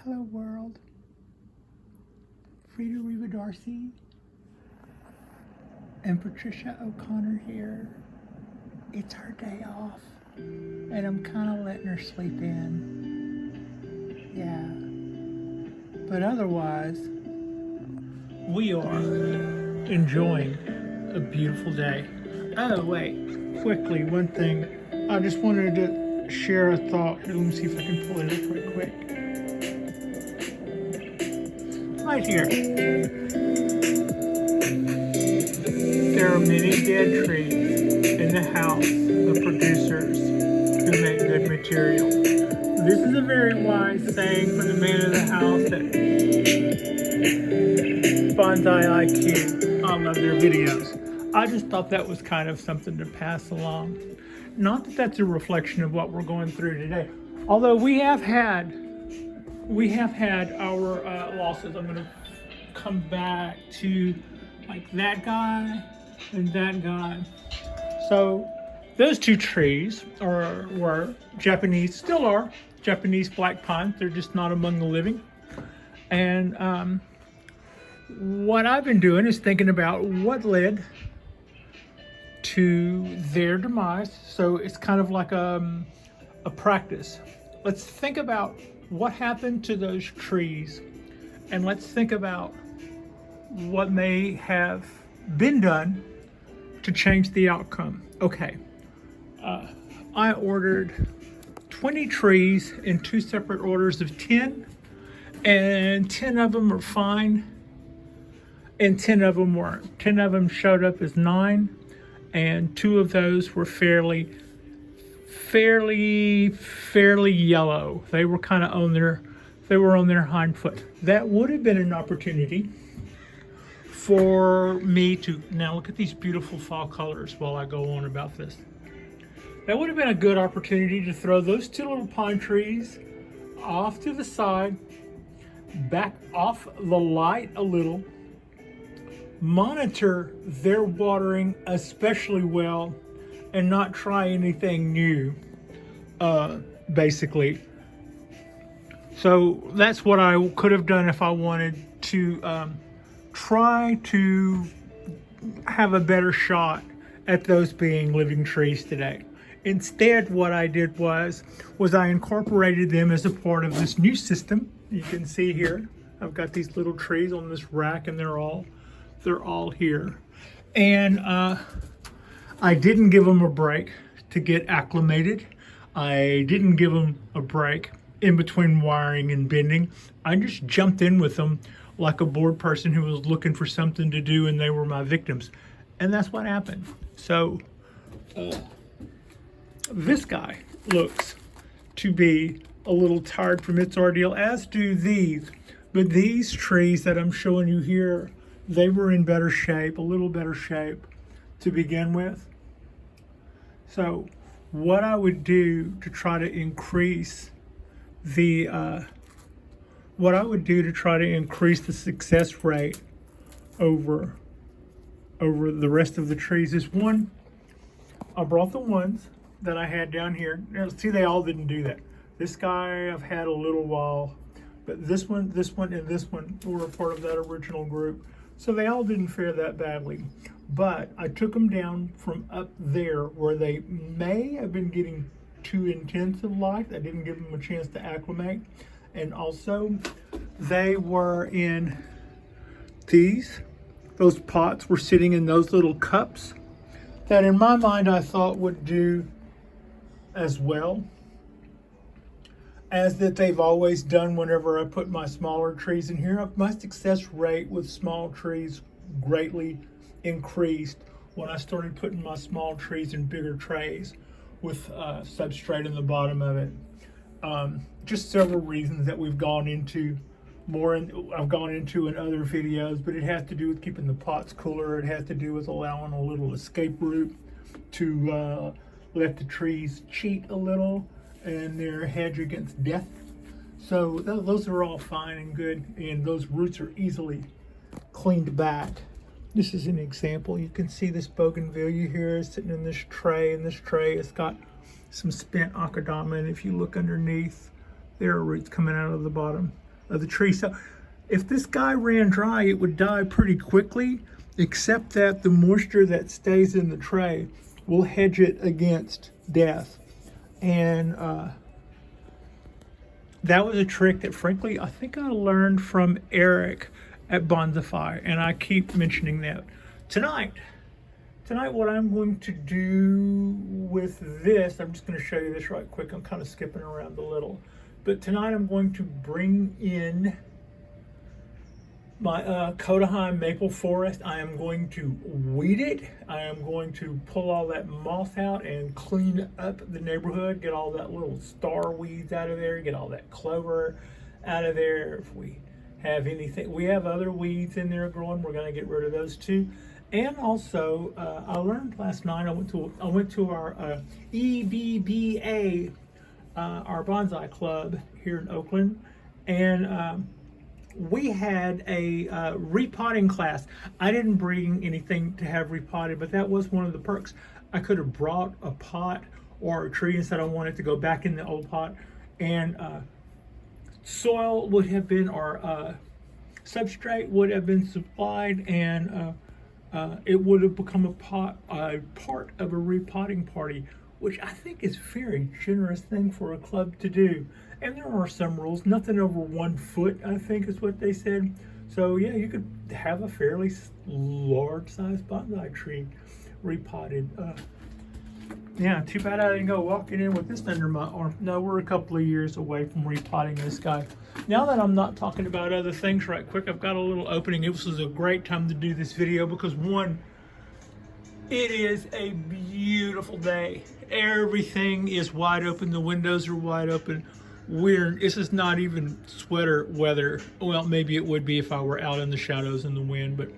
Hello world. Frida Reva Darcy and Patricia O'Connor here. It's her day off and I'm kind of letting her sleep in. Yeah. But otherwise, we are enjoying a beautiful day. Oh wait, quickly, one thing. I just wanted to share a thought. Let me see if I can pull it up real quick. Right here. There are many dead trees in the house of producers who make good material. This is a very wise saying from the man of the house at Bonsai IQ. I love their videos. I just thought that was kind of something to pass along. Not that that's a reflection of what we're going through today. Although we have had our losses. I'm going to come back to like that guy and that guy. So those two trees were Japanese, still are Japanese black pines. They're just not among the living. And what I've been doing is thinking about what led to their demise. So it's kind of like a practice. Let's think about what happened to those trees, and let's think about what may have been done to change the outcome. Okay, I ordered 20 trees in 2 separate orders of 10, and 10 of them are fine, and 10 of them weren't. 10 of them showed up as 9, and 2 of those were fairly yellow. They were kind of on their hind foot. That would have been an opportunity for me to, now look at these beautiful fall colors while I go on about this. That would have been a good opportunity to throw those 2 little pine trees off to the side, back off the light a little, monitor their watering especially well, and not try anything new, basically. So that's what I could have done if I wanted to try to have a better shot at those being living trees today. Instead, what I did was I incorporated them as a part of this new system. You can see here, I've got these little trees on this rack, and they're all here. And I didn't give them a break to get acclimated. I didn't give them a break in between wiring and bending. I just jumped in with them like a bored person who was looking for something to do, and they were my victims. And that's what happened. So this guy looks to be a little tired from its ordeal, as do these. But these trees that I'm showing you here, they were in better shape, a little better shape to begin with. So what I would do to try to increase the success rate over the rest of the trees is, one, I brought the ones that I had down here. Now, see, they all didn't do that. This guy I've had a little while, but this one, and this one were a part of that original group. So they all didn't fare that badly. But I took them down from up there where they may have been getting too intense of light. I didn't give them a chance to acclimate. And also, they were in those pots were sitting in those little cups that in my mind I thought would do as well as that they've always done whenever I put my smaller trees in here. My success rate with small trees greatly increased when I started putting my small trees in bigger trays with substrate in the bottom of it. Just several reasons that we've gone into I've gone into in other videos, but it has to do with keeping the pots cooler. It has to do with allowing a little escape route to let the trees cheat a little and their hedge against death. So those are all fine and good, and those roots are easily cleaned back. This is an example. You can see this bougainvillea here sitting in this tray, and this tray has got some spent akadama, and if you look underneath, there are roots coming out of the bottom. of the tree. So if this guy ran dry, it would die pretty quickly, except that the moisture that stays in the tray will hedge it against death. And that was a trick that, frankly, I think I learned from Eric at Bonsai, and I keep mentioning that. Tonight, what I'm going to do with this, I'm just going to show you this right quick. I'm kind of skipping around a little. But tonight I'm going to bring in my Kodaheim maple forest. I am going to weed it. I am going to pull all that moss out and clean up the neighborhood, get all that little star weeds out of there, get all that clover out of there. If we have anything, we have other weeds in there growing, we're going to get rid of those too. And also, I learned last night, I went to our EBBA, our bonsai club here in Oakland, and we had a repotting class. I didn't bring anything to have repotted, but that was one of the perks. I could have brought a pot or a tree and said I wanted to go back in the old pot, and soil would have been, or substrate would have been supplied, and it would have become a part of a repotting party, which I think is a very generous thing for a club to do. And there are some rules, nothing over 1 foot, I think is what they said. So yeah, you could have a fairly large sized bonsai tree repotted. Yeah, too bad I didn't go walking in with this under my arm. No, we're a couple of years away from repotting this guy. Now that I'm not talking about other things right quick, I've got a little opening. This was a great time to do this video because, one, it is a beautiful day. Everything is wide open. The windows are wide open. This is not even sweater weather. Well, maybe it would be if I were out in the shadows in the wind, but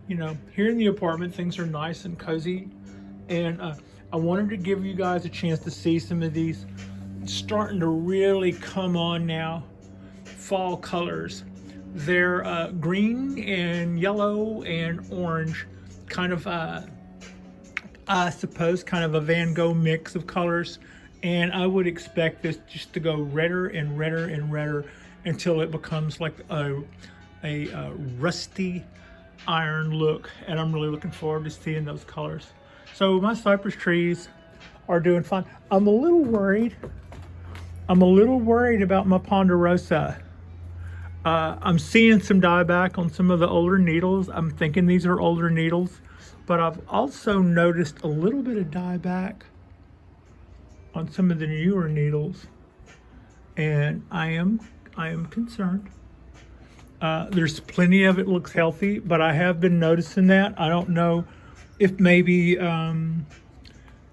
you know, here in the apartment, things are nice and cozy. And I wanted to give you guys a chance to see some of these starting to really come on now. Fall colors. They're green and yellow and orange, kind of I suppose kind of a Van Gogh mix of colors, and I would expect this just to go redder and redder and redder until it becomes like a rusty iron look, and I'm really looking forward to seeing those colors. So my cypress trees are doing fine. I'm a little worried about my ponderosa. I'm seeing some dieback on some of the older needles. I'm thinking these are older needles, but I've also noticed a little bit of dieback on some of the newer needles, and I am concerned. There's plenty of it looks healthy, but I have been noticing that. I don't know if maybe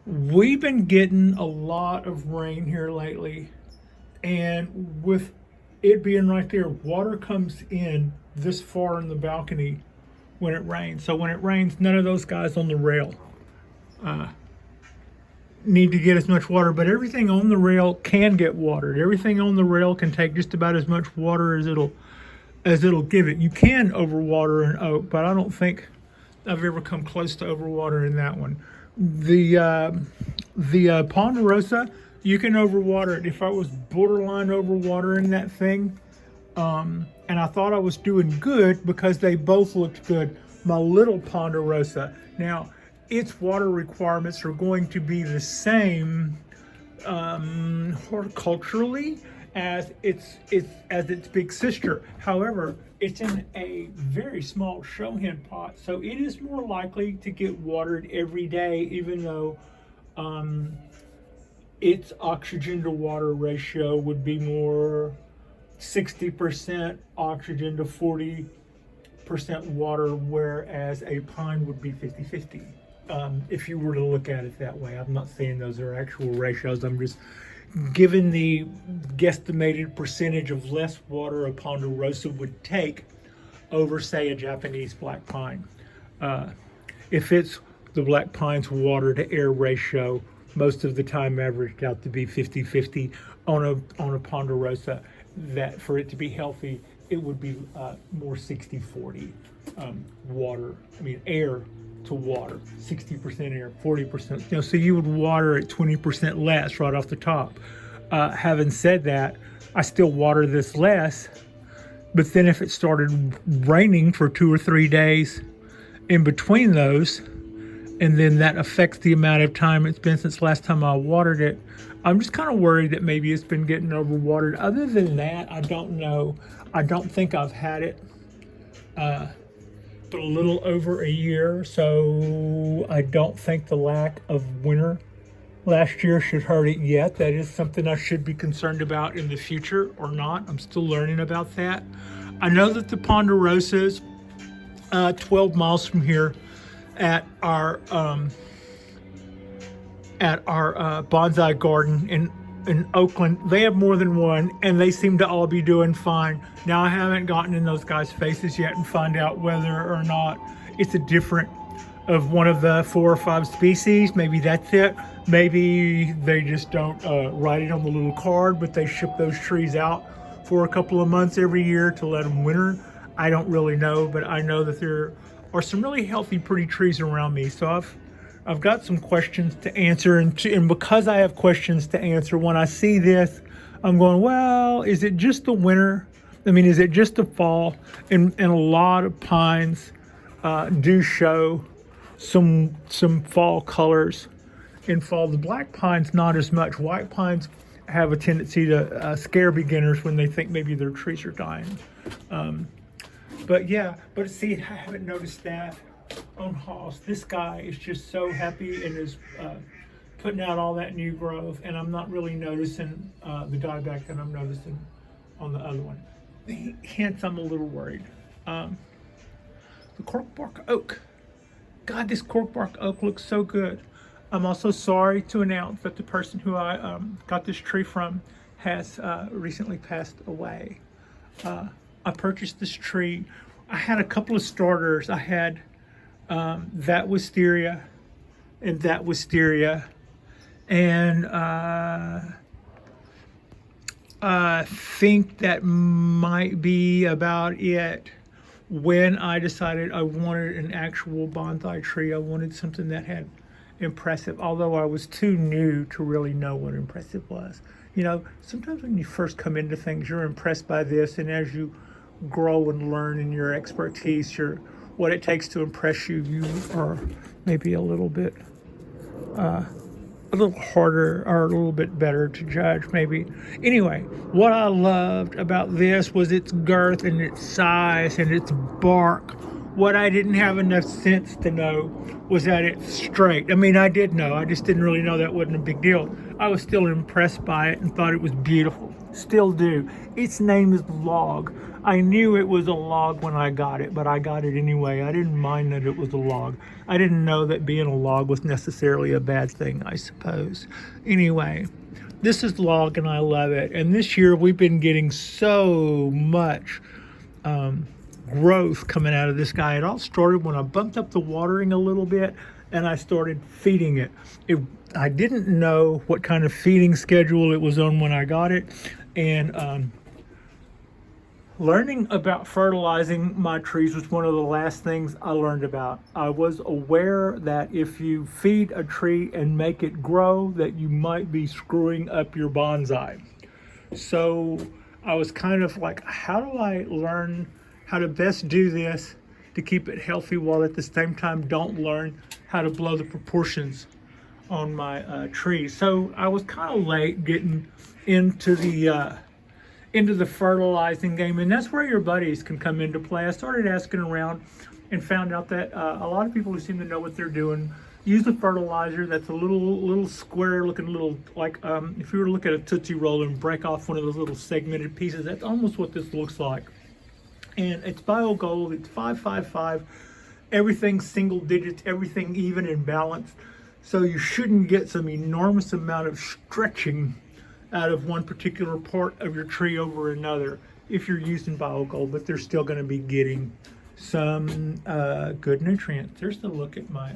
we've been getting a lot of rain here lately, and with it being right there, water comes in this far in the balcony when it rains. So when it rains, none of those guys on the rail need to get as much water, but everything on the rail can get watered. Everything on the rail can take just about as much water as it'll give it. You can overwater an oak, but I don't think I've ever come close to overwatering that one. The ponderosa, you can overwater it. If I was borderline overwatering that thing, and I thought I was doing good because they both looked good, my little ponderosa, now its water requirements are going to be the same horticulturally as its big sister. However, it's in a very small show hen pot, so it is more likely to get watered every day, even though its oxygen to water ratio would be more 60% oxygen to 40% water, whereas a pine would be 50-50. If you were to look at it that way. I'm not saying those are actual ratios. I'm just giving the guesstimated percentage of less water a ponderosa would take over, say, a Japanese black pine. If it's the black pine's water to air ratio, most of the time averaged out to be 50-50 on a ponderosa, that for it to be healthy, it would be more 60-40 air to water, 60% air, 40%. So you would water it 20% less right off the top. Having said that, I still water this less But then if it started raining for 2 or 3 days in between those, and then that affects the amount of time it's been since last time I watered it, I'm just kind of worried that maybe it's been getting overwatered. Other than that, I don't know. I don't think I've had it but a little over a year, so I don't think the lack of winter last year should hurt it yet. That is something I should be concerned about in the future or not. I'm still learning about that. I know that the ponderosas, 12 miles from here at our bonsai garden in Oakland, they have more than one, and they seem to all be doing fine. Now, I haven't gotten in those guys' faces yet and find out whether or not it's a different of one of the 4 or 5 species. Maybe that's it. Maybe they just don't write it on the little card, but they ship those trees out for a couple of months every year to let them winter. I don't really know, but I know that there are some really healthy, pretty trees around me. So I've got some questions to answer, and because I have questions to answer, when I see this, I'm going, well, is it just the winter? I mean, is it just the fall? And a lot of pines do show some fall colors in fall. The black pines, not as much. White pines have a tendency to scare beginners when they think maybe their trees are dying. But see, I haven't noticed that on Haas. This guy is just so happy and is putting out all that new growth, and I'm not really noticing the dieback that I'm noticing on the other one. Hence, I'm a little worried. The corkbark oak. God, this corkbark oak looks so good. I'm also sorry to announce that the person who I got this tree from has recently passed away. I purchased this tree. I had a couple of starters. I had that wisteria and that wisteria, and I think that might be about it. When I decided I wanted an actual bonsai tree, I wanted something that had impressive, although I was too new to really know what impressive was. You know, sometimes when you first come into things, you're impressed by this, and as you grow and learn in your expertise, what it takes to impress you, you are maybe a little bit a little harder or a little bit better to judge, maybe. Anyway, what I loved about this was its girth and its size and its bark. What I didn't have enough sense to know was that it's straight. I mean, I did know. I just didn't really know that wasn't a big deal. I was still impressed by it and thought it was beautiful. Still do. Its name is Log. I knew it was a log when I got it, but I got it anyway. I didn't mind that it was a log. I didn't know that being a log was necessarily a bad thing, I suppose. Anyway, this is Log, and I love it. And this year we've been getting so much growth coming out of this guy. It all started when I bumped up the watering a little bit and I started feeding it. I didn't know what kind of feeding schedule it was on when I got it, and learning about fertilizing my trees was one of the last things I learned about. I was aware that if you feed a tree and make it grow, that you might be screwing up your bonsai. So I was kind of like, how do I learn how to best do this to keep it healthy while at the same time don't learn how to blow the proportions on my trees? So I was kind of late getting into the fertilizing game, and that's where your buddies can come into play. I started asking around and found out that a lot of people who seem to know what they're doing use a fertilizer that's a little square looking, little like if you were to look at a Tootsie Roll and break off one of those little segmented pieces, that's almost what this looks like. And it's BioGold. It's 555. Everything single digits, everything even and balanced. So you shouldn't get some enormous amount of stretching out of one particular part of your tree over another if you're using BioGold, but they're still going to be getting some good nutrients. There's a look at my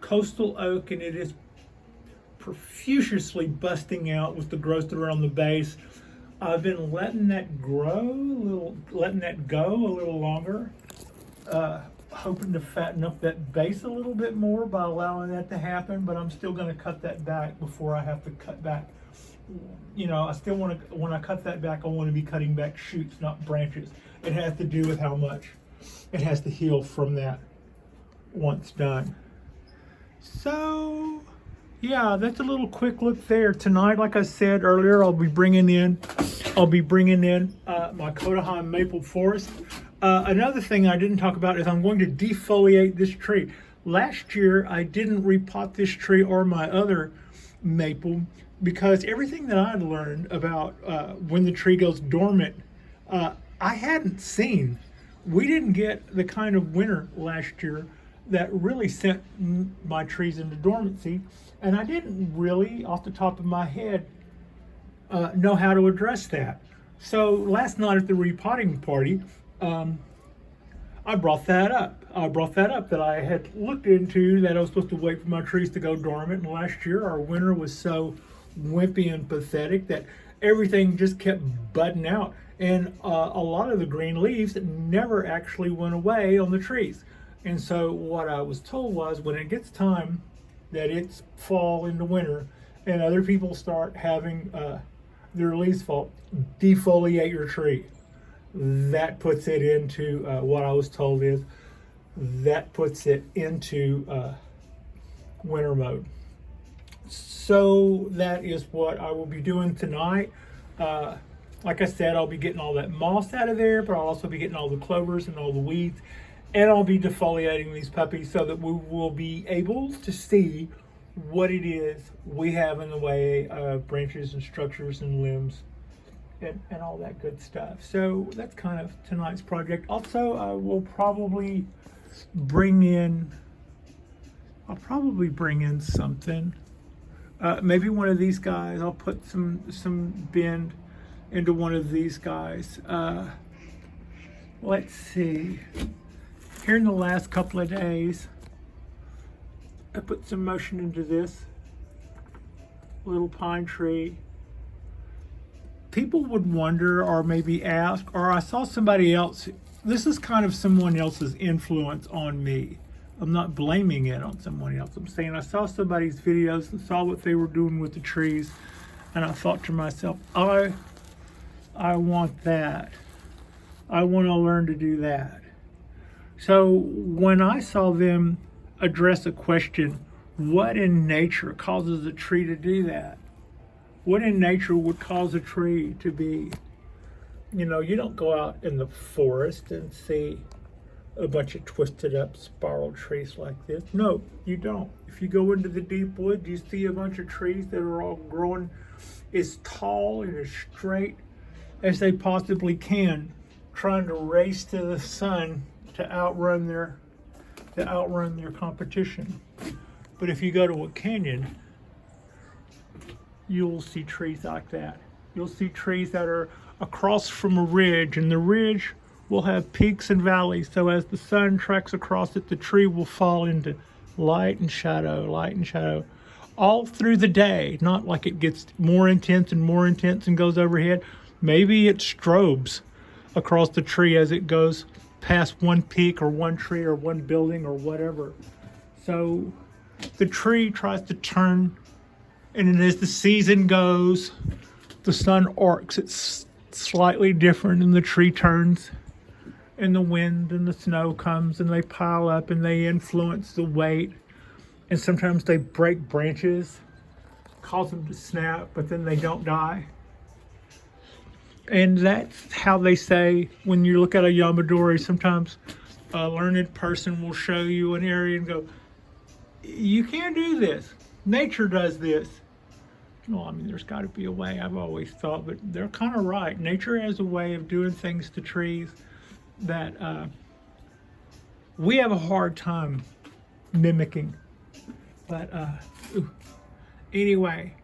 coastal oak, and it is profusely busting out with the growth around the base. I've been letting that go a little longer, hoping to fatten up that base a little bit more by allowing that to happen, but I'm still going to cut that back before I have to cut back I still want to, when I cut that back, I want to be cutting back shoots, not branches. It has to do with how much it has to heal from that once done. So, yeah, that's a little quick look there. Tonight, like I said earlier, I'll be bringing in my Kodahan maple forest. Another thing I didn't talk about is I'm going to defoliate this tree. Last year, I didn't repot this tree or my other maple because everything that I had learned about when the tree goes dormant, I hadn't seen. We didn't get the kind of winter last year that really sent my trees into dormancy, and I didn't really, off the top of my head, know how to address that. So last night at the repotting party, I brought that up. That I had looked into that I was supposed to wait for my trees to go dormant, and last year our winter was so wimpy and pathetic that everything just kept budding out, and a lot of the green leaves never actually went away on the trees. And so what I was told was, when it gets time that it's fall into winter and other people start having their leaves fall, defoliate your tree. That puts it into what I was told is that puts it into winter mode. So that is what I will be doing tonight. Like I said, I'll be getting all that moss out of there, but I'll also be getting all the clovers and all the weeds, and I'll be defoliating these puppies so that we will be able to see what it is we have in the way of branches and structures and limbs and all that good stuff. So that's kind of tonight's project. Also, I will probably bring in something. Maybe one of these guys. I'll put some bend into one of these guys. Let's see. Here in the last couple of days, I put some motion into this little pine tree. People would wonder or maybe ask, or I saw somebody else, this is kind of someone else's influence on me. I'm not blaming it on someone else. I'm saying I saw somebody's videos and saw what they were doing with the trees, and I thought to myself, I want that. I want to learn to do that. So when I saw them address a question, what in nature causes a tree to do that? What in nature would cause a tree to be, you don't go out in the forest and see a bunch of twisted up spiral trees like this. No, you don't. If you go into the deep woods, you see a bunch of trees that are all growing as tall and as straight as they possibly can, trying to race to the sun to outrun their competition. But if you go to a canyon, you'll see trees like that. You'll see trees that are across from a ridge, and the ridge will have peaks and valleys. So as the sun tracks across it, the tree will fall into light and shadow, all through the day. Not like it gets more intense and goes overhead. Maybe it strobes across the tree as it goes past one peak or one tree or one building or whatever. So the tree tries to turn, and as the season goes, the sun arcs. It's slightly different, and the tree turns, and the wind and the snow comes, and they pile up, and they influence the weight, and sometimes they break branches, cause them to snap, but then they don't die. And that's how they say, when you look at a Yamadori, sometimes a learned person will show you an area and go, you can't do this. Nature does this. No, I mean, there's got to be a way, I've always thought, but they're kind of right. Nature has a way of doing things to trees that we have a hard time mimicking. But anyway,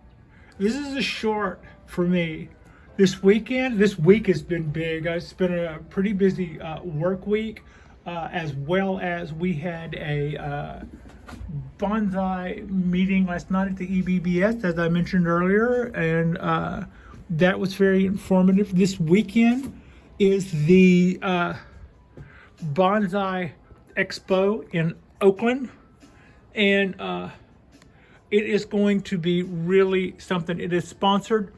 this is a short for me. This week has been big. It's been a pretty busy work week, as well as we had a bonsai meeting last night at the EBBS, as I mentioned earlier, and that was very informative. This weekend is the Bonsai Expo in Oakland, and it is going to be really something. It is sponsored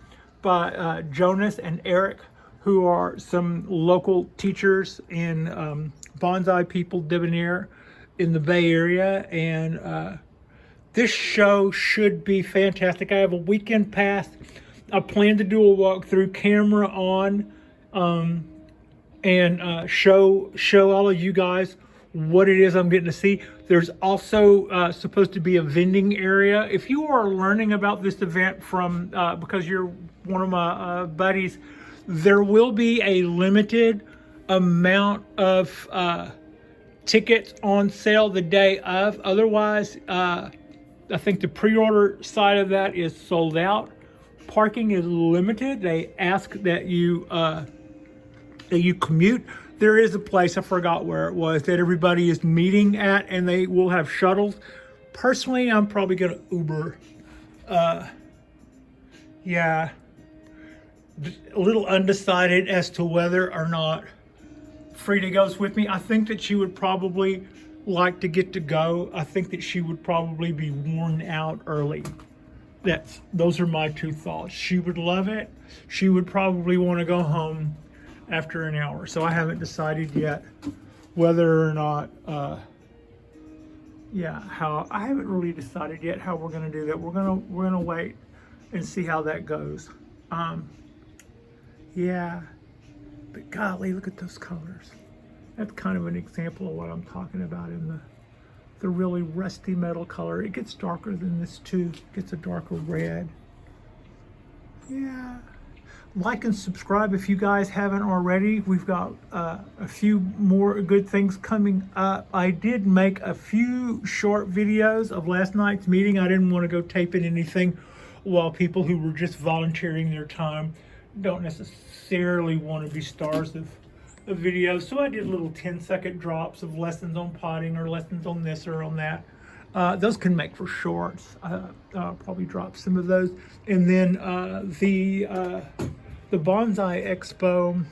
by Jonas and Eric, who are some local teachers in bonsai people debonair in the Bay Area. And this show should be fantastic. I have a weekend pass. I plan to do a walkthrough, camera on, and show all of you guys what it is I'm getting to see. There's also supposed to be a vending area. If you are learning about this event from because you're one of my buddies, there will be a limited amount of tickets on sale the day of. Otherwise, I think the pre-order side of that is sold out. Parking is limited. They ask that you commute. There is a place, I forgot where it was, that everybody is meeting at, and they will have shuttles. Personally, I'm probably gonna Uber. Yeah, a little undecided as to whether or not Frida goes with me. I think that she would probably like to get to go. I think that she would probably be worn out early. Those are my two thoughts. She would love it. She would probably want to go home after an hour. So I haven't decided yet whether or not, I haven't really decided yet how we're going to do that. We're going to wait and see how that goes. Yeah, but golly, look at those colors. That's kind of an example of what I'm talking about in the really rusty metal color. It gets darker than this too. It gets a darker red. Yeah. Like and subscribe if you guys haven't already. We've got a few more good things coming up. I did make a few short videos of last night's meeting. I didn't want to go taping anything while people who were just volunteering their time don't necessarily want to be stars of videos. So I did little 10-second drops of lessons on potting or lessons on this or on that. Those can make for shorts. I'll probably drop some of those. And then the Bonsai Expo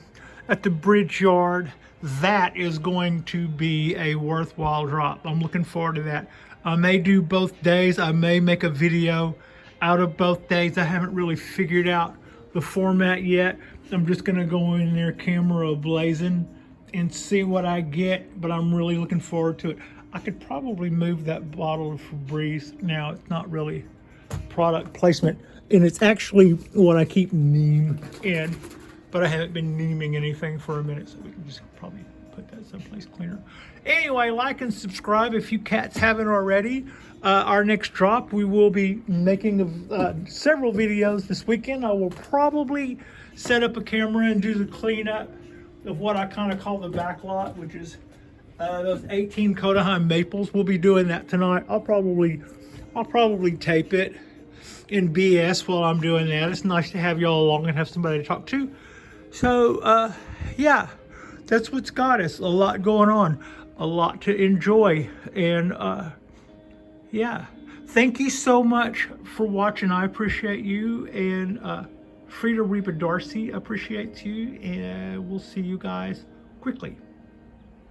at the Bridge Yard, that is going to be a worthwhile drop. I'm looking forward to that. I may do both days. I may make a video out of both days. I haven't really figured out the format yet. I'm just gonna go in there camera blazing and see what I get, but I'm really looking forward to it. I could probably move that bottle of Febreze now. It's not really product placement, and it's actually what I keep neem in, but I haven't been neeming anything for a minute, so we can just probably put that someplace cleaner. Anyway, like and subscribe if you cats haven't already. Our next drop, we will be making several videos this weekend. I will probably set up a camera and do the cleanup of what I kind of call the back lot, which is those 18 Kodaheim maples. We'll be doing that tonight. I'll probably tape it in BS while I'm doing that. It's nice to have y'all along and have somebody to talk to. So yeah, that's what's got us. A lot going on, a lot to enjoy, and yeah, thank you so much for watching. I appreciate you, and Frida Reba Darcy appreciates you, and we'll see you guys quickly.